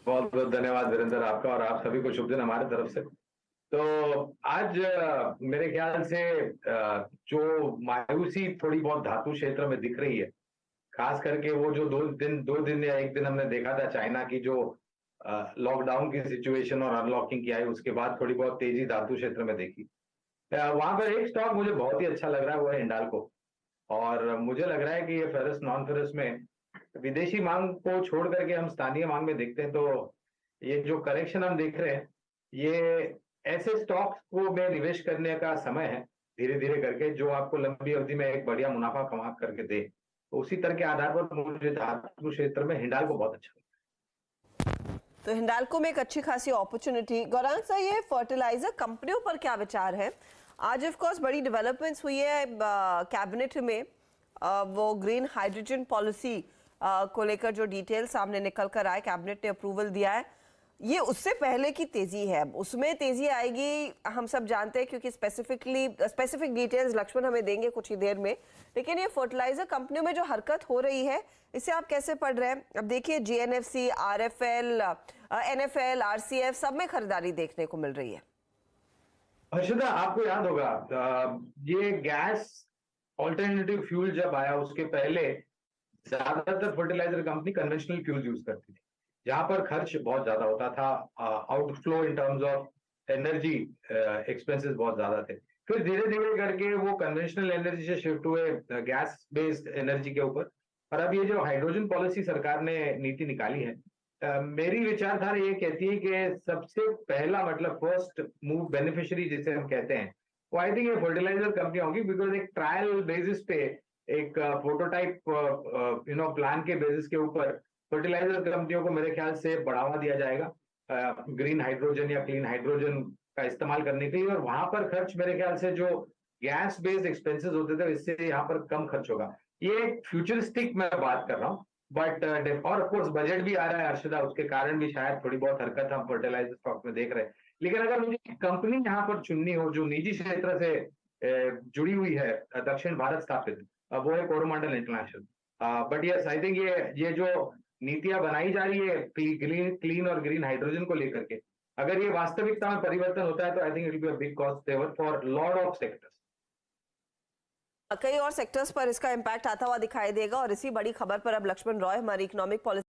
बहुत बहुत धन्यवाद वीरेंद्र आपका, और आप सभी को शुभ दिन हमारे तरफ से। तो आज मेरे ख्याल से जो मायूसी थोड़ी बहुत धातु क्षेत्र में दिख रही है, खास करके वो जो 2 दिन या 1 दिन हमने देखा था चाइना की जो लॉकडाउन की सिचुएशन और अनलॉकिंग की आई, उसके बाद थोड़ी बहुत तेजी धातु क्षेत्र में देखी। वहां पर एक स्टॉक मुझे बहुत ही अच्छा लग रहा है, वो है हिंडाल्को। और मुझे लग रहा है कि ये फेरस नॉन फेरस में विदेशी मांग को छोड़ करके हम स्थानीय मांग में देखते हैं, तो ये जो करेक्शन हम देख रहे हैं, ये ऐसे स्टॉक्स को में निवेश करने का समय है, धीरे धीरे करके, जो आपको लंबी अवधि में एक बढ़िया मुनाफा कमा करके दे। तो उसी तरह के आधार पर मुझे धातु क्षेत्र में हिंडाल्को बहुत अच्छा लगता है। तो हिंडाल्को में एक अच्छी खासी अपॉर्चुनिटी। गौरांग सर, ये फर्टिलाइजर कंपनियों पर क्या विचार है? आज ऑफ कोर्स बड़ी डेवलपमेंट्स हुई है कैबिनेट में, वो ग्रीन हाइड्रोजन पॉलिसी को लेकर जो डिटेल सामने निकल कर आए, कैबिनेट ने अप्रूवल दिया है। ये उससे पहले की तेजी है, उसमें तेजी आएगी हम सब जानते हैं, क्योंकि स्पेसिफिक डिटेल्स लक्ष्मण हमें देंगे कुछ ही देर में। लेकिन ये फर्टिलाइजर कंपनियों में जो हरकत हो रही है, इसे आप कैसे पढ़ रहे हैं? अब देखिए, जीएनएफसी, आरएफएल, एनएफएल, आरसीएफ सब में खरीदारी देखने को मिल रही है। हर्षदा, आपको याद होगा ये गैस ऑल्टरनेटिव फ्यूल जब आया, उसके पहले ज्यादातर fertilizer company conventional fuel use करती थी, जहां पर खर्च बहुत ज्यादा होता था, outflow in terms of energy expenses बहुत ज्यादा थे। फिर धीरे धीरे करके वो कन्वेंशनल एनर्जी से शिफ्ट हुए गैस बेस्ड एनर्जी के ऊपर। और अब ये जो हाइड्रोजन पॉलिसी सरकार ने नीति निकाली है, मेरी विचारधारा ये कहती है कि सबसे पहला मतलब फर्स्ट मूव बेनिफिशियरी जिसे हम कहते हैं, वो आई थिंक ये फर्टिलाइजर कंपनी होगी, बिकॉज एक ट्रायल बेसिस पे, एक प्रोटोटाइप प्लान के बेसिस के ऊपर फर्टिलाइजर कंपनियों को मेरे ख्याल से बढ़ावा दिया जाएगा ग्रीन हाइड्रोजन या क्लीन हाइड्रोजन का इस्तेमाल करने के लिए। और वहां पर खर्च मेरे ख्याल से जो गैस बेस्ड एक्सपेंसेस होते थे, इससे यहाँ पर कम खर्च होगा। ये एक फ्यूचरिस्टिक मैं बात कर रहा हूँ, बट और ऑफ कोर्स बजट भी आ रहा है हर्षदा, उसके कारण भी शायद थोड़ी बहुत हरकत हम फर्टिलाइजर स्टॉक में देख रहे हैं। लेकिन अगर मुझे कंपनी यहाँ पर चुननी हो जो निजी क्षेत्र से जुड़ी हुई है, दक्षिण भारत स्थापित, वो है Coromandel international. But yes, I think ये जो नीतियां बनाई जा रही है क्लीन और ग्रीन हाइड्रोजन को लेकर के, अगर ये वास्तविकता में परिवर्तन होता है, तो I think it will be a big cost saver for lot of sectors. कई और सेक्टर्स पर इसका इम्पैक्ट आता हुआ दिखाई देगा। और इसी बड़ी खबर पर अब लक्ष्मण रॉय हमारी इकोनॉमिक पॉलिसी